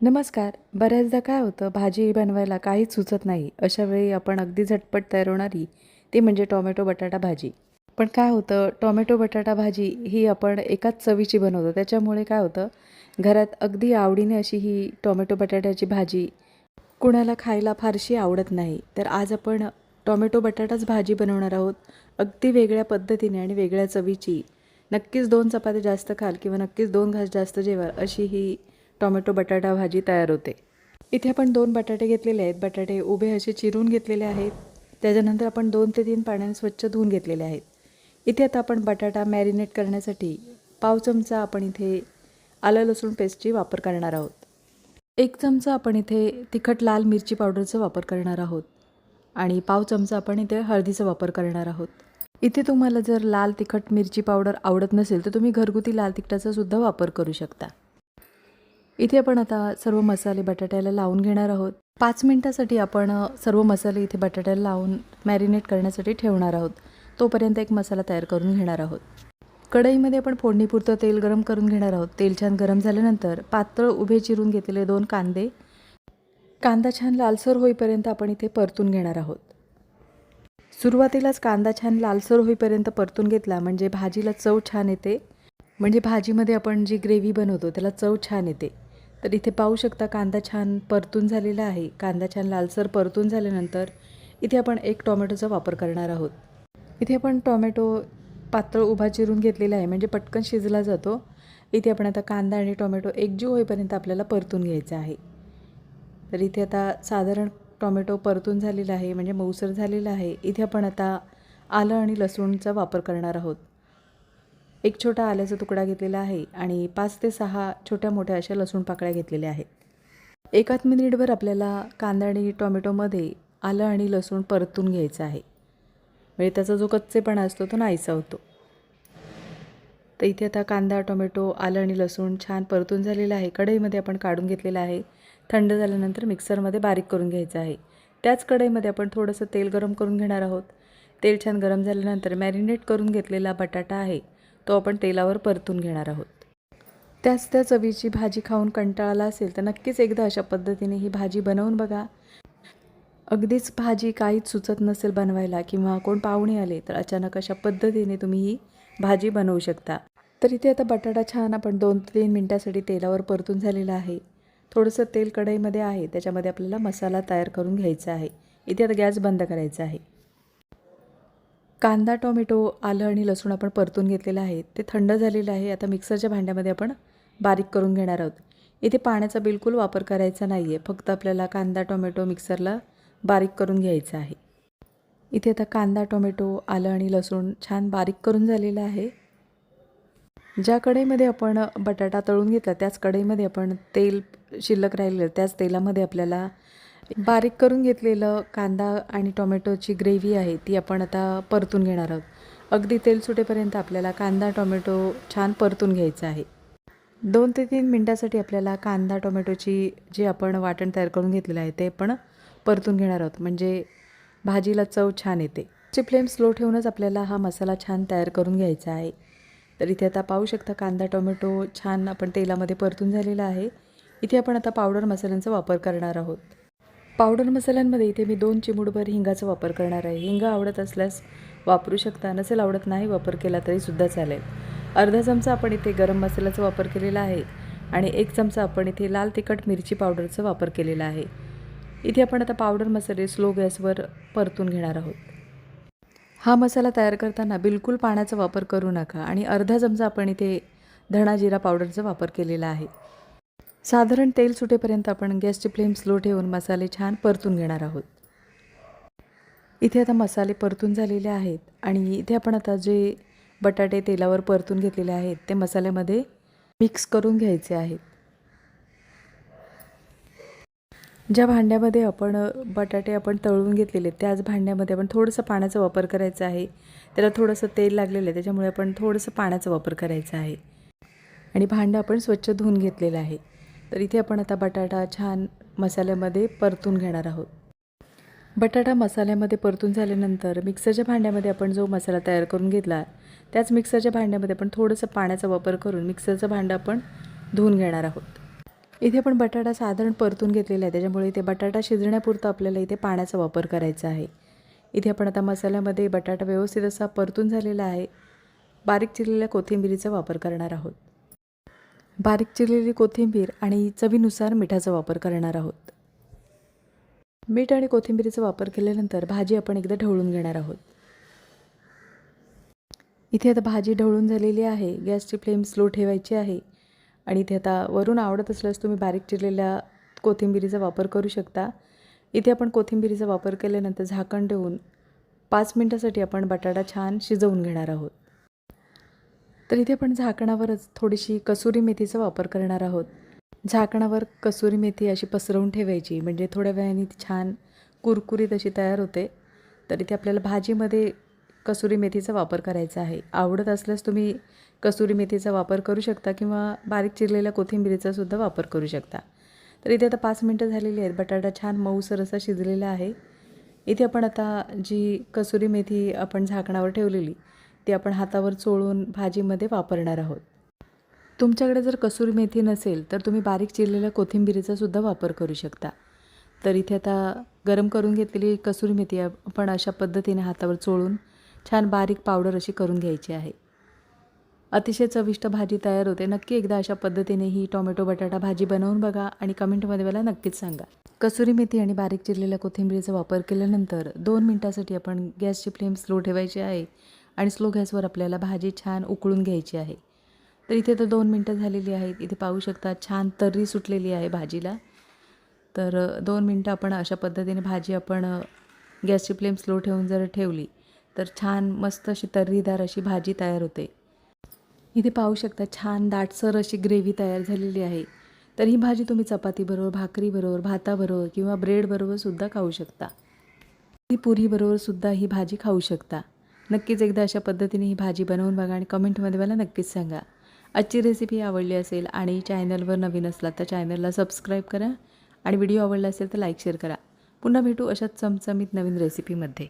नमस्कार. बऱ्याचदा काय होतं, भाजी बनवायला काहीच सुचत नाही. अशा वेळी आपण अगदी झटपट तयार होणारी ती म्हणजे टोमॅटो बटाटा भाजी. पण काय होतं, टोमॅटो बटाटा भाजी ही आपण एकाच चवीची बनवतो. त्याच्यामुळे काय होतं, घरात अगदी आवडीने अशी ही टोमॅटो बटाट्याची भाजी कुणाला खायला फारशी आवडत नाही. तर आज आपण टोमॅटो बटाटाच भाजी बनवणार आहोत. अगदी वेगळ्या पद्धतीने आणि वेगळ्या चवीची. नक्कीच 2 चपात्या जास्त खाल किंवा नक्कीच 2 घास जास्त जेवाल अशी ही टोमॅटो बटाटा भाजी तयार होते. इथे आपण 2 बटाटे घेतलेले आहेत. बटाटे उभे असे चिरून घेतलेले आहेत. त्याच्यानंतर आपण 2 ते 3 पाण्याने स्वच्छ धुवून घेतलेले आहेत. इथे आता आपण बटाटा मॅरिनेट करण्यासाठी पाव चमचा आपण इथे आलं लसूण पेस्टची वापर करणार आहोत. 1 चमचा आपण इथे तिखट लाल मिरची पावडरचा वापर करणार आहोत आणि पाव चमचा आपण इथे हळदीचा वापर करणार आहोत. इथे तुम्हाला जर लाल तिखट मिरची पावडर आवडत नसेल तर तुम्ही घरगुती लाल तिखटाचा सुद्धा वापर करू शकता. इथे आपण आता सर्व मसाले बटाट्याला लावून घेणार आहोत. 5 मिनिटासाठी आपण सर्व मसाले इथे बटाट्याला लावून मॅरिनेट करण्यासाठी ठेवणार आहोत. तोपर्यंत एक मसाला तयार करून घेणार आहोत. कढईमध्ये आपण फोडणीपुरतं तेल गरम करून घेणार आहोत. तेल छान गरम झाल्यानंतर पातळ उभे चिरून घेतलेले 2 कांदे, कांदा छान लालसर होईपर्यंत आपण इथे परतून घेणार आहोत. सुरुवातीलाच कांदा छान लालसर होईपर्यंत परतून घेतला म्हणजे भाजीला चव छान येते. म्हणजे भाजीमध्ये आपण जी ग्रेव्ही बनवतो त्याला चव छान येते. तर इथे पाहू शकता कांदा छान परतून झालेला आहे. कांदा छान लालसर परतून झाल्यानंतर इथे आपण 1 टोमॅटोचा वापर करणार आहोत. इथे आपण टोमॅटो पातळ उभा चिरून घेतलेला आहे म्हणजे पटकन शिजला जातो. इथे आपण आता कांदा आणि टोमॅटो एकजीव होईपर्यंत आपल्याला परतून घ्यायचं आहे. तर इथे आता साधारण टोमॅटो परतून झालेला आहे म्हणजे मऊसर झालेला आहे. इथे आपण आता आलं आणि लसूणचा वापर करणार आहोत. 1 छोटा आल्याचा तुकडा घेतलेला आहे आणि 5 ते 6 छोट्या मोठ्या अशा लसूण पाकळ्या घेतलेल्या आहेत. 1 मिनिटभर आपल्याला कांदा आणि टोमॅटोमध्ये आलं आणि लसूण परतून घ्यायचं आहे. म्हणजे त्याचा जो कच्चेपणा असतो तो नाहीसा होतो. तर इथे आता कांदा, टोमॅटो, आलं आणि लसूण छान परतून झालेला आहे. कढईमध्ये आपण काढून घेतलेला आहे. थंड झाल्यानंतर मिक्सरमध्ये बारीक करून घ्यायचं आहे. त्याच कढईमध्ये आपण थोडंसं तेल गरम करून घेणार आहोत. तेल छान गरम झाल्यानंतर मॅरिनेट करून घेतलेला बटाटा आहे तो आपण तेलावर परतून घेणार आहोत. त्या चवीची भाजी खाऊन कंटाळा असेल तर नक्कीच एकदा अशा पद्धतीने ही भाजी बनवून बघा. अगदीच भाजी काहीच सुचत नसेल बनवायला किंवा कोण पाहुणे आले तर अचानक अशा पद्धतीने तुम्ही ही भाजी बनवू शकता. तर इथे आता बटाटा छान आपण 2 ते 3 मिनिटांसाठी तेलावर परतून झालेला आहे. थोडंसं तेल कढईमध्ये आहे त्याच्यामध्ये आपल्याला मसाला तयार करून घ्यायचा आहे. इथे आता गॅस बंद करायचा आहे. कांदा, टोमॅटो, आलं आणि लसूण आपण परतून घेतलेलं आहे. ते थंड झालेलं आहे. आता मिक्सरच्या भांड्यामध्ये आपण बारीक करून घेणार आहोत. इथे पाण्याचा बिलकुल वापर करायचा नाही आहे. फक्त आपल्याला कांदा, टोमॅटो मिक्सरला बारीक करून घ्यायचं आहे. इथे आता कांदा, टोमॅटो, आलं आणि लसूण छान बारीक करून झालेलं आहे. ज्या कढईमध्ये आपण बटाटा तळून घेतला त्याच कढईमध्ये आपण तेल शिल्लक राहिलेलं त्याच तेलामध्ये आपल्याला बारीक करून घेतलेलं कांदा आणि टोमॅटोची ग्रेव्ही आहे ती आपण आता परतून घेणार आहोत. अगदी तेल सुटेपर्यंत आपल्याला कांदा, टोमॅटो छान परतून घ्यायचं आहे. 2 ते 3 मिनिटांसाठी आपल्याला कांदा, टोमॅटोची जे आपण वाटण तयार करून घेतलेलं आहे ते पण परतून घेणार आहोत म्हणजे भाजीला चव छान येते. ची फ्लेम स्लो ठेवूनच आपल्याला हा मसाला छान तयार करून घ्यायचा आहे. तर इथे आता पाहू शकता कांदा, टोमॅटो छान आपण तेलामध्ये परतून झालेला आहे. इथे आपण आता पावडर मसाल्यांचा वापर करणार आहोत. पावडर मसाल्यांमध्ये इथे मी 2 चिमूटभर हिंगाचा वापर करणार आहे. हिंग आवडत असल्यास वापरू शकता, नसेल आवडत नाही वापर केला तरीसुद्धा चालेल. अर्धा चमचा आपण इथे गरम मसाल्याचा वापर केलेला आहे आणि 1 चमचा आपण इथे लाल तिखट मिरची पावडरचा वापर केलेला आहे. इथे आपण आता पावडर मसाले स्लो गॅसवर परतून घेणार आहोत. हा मसाला तयार करताना बिलकुल पाण्याचा वापर करू नका आणि अर्धा चमचा आपण इथे धणा जिरा पावडरचा वापर केलेला आहे. साधारण तेल सुटेपर्यंत आपण गॅसची फ्लेम स्लो ठेवून मसाले छान परतून घेणार आहोत. इथे आता मसाले परतून झालेले आहेत आणि इथे आपण आता जे बटाटे तेलावर परतून घेतलेले आहेत ते मसाल्यामध्ये मिक्स करून घ्यायचे आहेत. ज्या भांड्यामध्ये आपण बटाटे आपण तळून घेतलेले त्याच भांड्यामध्ये आपण थोडंसं पाण्याचा वापर करायचा आहे. त्याला थोडंसं तेल लागलेलं आहे त्याच्यामुळे आपण थोडंसं पाण्याचा वापर करायचा आहे आणि भांडं आपण स्वच्छ धुवून घेतलेलं आहे. तर इथे आपण आता बटाटा छान मसाल्यामध्ये परतून घेणार आहोत. बटाटा मसाल्यामध्ये परतून झाल्यानंतर मिक्सरच्या भांड्यामध्ये आपण जो मसाला तयार करून घेतला त्याच मिक्सरच्या भांड्यामध्ये आपण थोडंसं पाण्याचा वापर करून मिक्सरचं भांडं आपण धुवून घेणार आहोत. इथे आपण बटाटा साधारण परतून घेतलेला आहे, त्याच्यामुळे इथे बटाटा शिजण्यापुरतं आपल्याला इथे पाण्याचा वापर करायचा आहे. इथे आपण आता मसाल्यामध्ये बटाटा व्यवस्थित असा परतून झालेला आहे. बारीक चिरलेल्या कोथिंबिरीचा वापर करणार आहोत. बारीक चिरलेली कोथिंबीर आणि चवीनुसार मिठाचा वापर करणार आहोत. मीठ आणि कोथिंबिरीचा वापर केल्यानंतर भाजी आपण एकदा ढवळून घेणार आहोत. इथे आता भाजी ढवळून झालेली आहे. गॅसची फ्लेम स्लो ठेवायची आहे आणि इथे आता वरून आवडत असल्यास तुम्ही बारीक चिरलेल्या कोथिंबिरीचा वापर करू शकता. इथे आपण कोथिंबिरीचा वापर केल्यानंतर झाकण ठेवून 5 मिनिटासाठी आपण बटाटा छान शिजवून घेणार आहोत. तर इथे आपण झाकणावरच थोडीशी कसुरी मेथीचा वापर करणार आहोत. झाकणावर कसुरी मेथी अशी पसरवून ठेवायची, म्हणजे थोड्या वेळाने ती छान कुरकुरीत अशी तयार होते. तर इथे आपल्याला भाजीमध्ये कसुरी मेथीचा वापर करायचा आहे. आवडत असल्यास तुम्ही कसुरी मेथीचा वापर करू शकता किंवा बारीक चिरलेल्या कोथिंबिरीचा सुद्धा वापर करू शकता. तर इथे आता 5 मिनिटं झालेली आहेत. बटाटा छान मऊसर असा शिजलेला आहे. इथे आपण आता जी कसुरी मेथी आपण झाकणावर ठेवलेली ती आपण हातावर चोळून भाजीमध्ये वापरणार आहोत. तुमच्याकडे जर कसुरी मेथी नसेल तर तुम्ही बारीक चिरलेल्या कोथिंबिरीचा सुद्धा वापर करू शकता. तर इथे आता गरम करून घेतलेली कसुरी मेथी आपण अशा पद्धतीने हातावर चोळून छान बारीक पावडर अशी करून घ्यायची आहे. अतिशय चविष्ट भाजी तयार होते. नक्की एकदा अशा पद्धतीने ही टोमॅटो बटाटा भाजी बनवून बघा आणि कमेंटमध्ये मला नक्कीच सांगा. कसुरी मेथी आणि बारीक चिरलेल्या कोथिंबिरीचा वापर केल्यानंतर 2 मिनिटासाठी आपण गॅसची फ्लेम स्लो ठेवायची आहे आणि स्लो गॅसवर आपल्याला भाजी छान उकळून घ्यायची आहे. तर इथे तर 2 मिनिटं झालेली आहेत. इथे पाहू शकता छान तर्री सुटलेली आहे भाजीला. तर 2 मिनिटं आपण अशा पद्धतीने भाजी आपण गॅसची फ्लेम स्लो ठेवून जर ठेवली तर छान मस्त अशी तर्रीदार अशी भाजी तयार होते. इथे पाहू शकता छान दाटसर अशी ग्रेव्ही तयार झालेली आहे. तर ही भाजी तुम्ही चपातीबरोबर, भाकरीबरोबर, भाताबरोबर किंवा ब्रेडबरोबर सुद्धा खाऊ शकता. ती पुरीबरोबर सुद्धा ही भाजी खाऊ शकता. नक्कीच एकदा अशा पद्धतीने ही भाजी बनवून बघा आणि कमेंटमध्ये मला नक्कीच सांगा. आजची रेसिपी आवडली असेल आणि चॅनलवर नवीन असला तर चॅनलला सबस्क्राईब करा आणि व्हिडिओ आवडला असेल तर लाईक शेअर करा. पुन्हा भेटू अशाच चमचमीत नवीन रेसिपीमध्ये.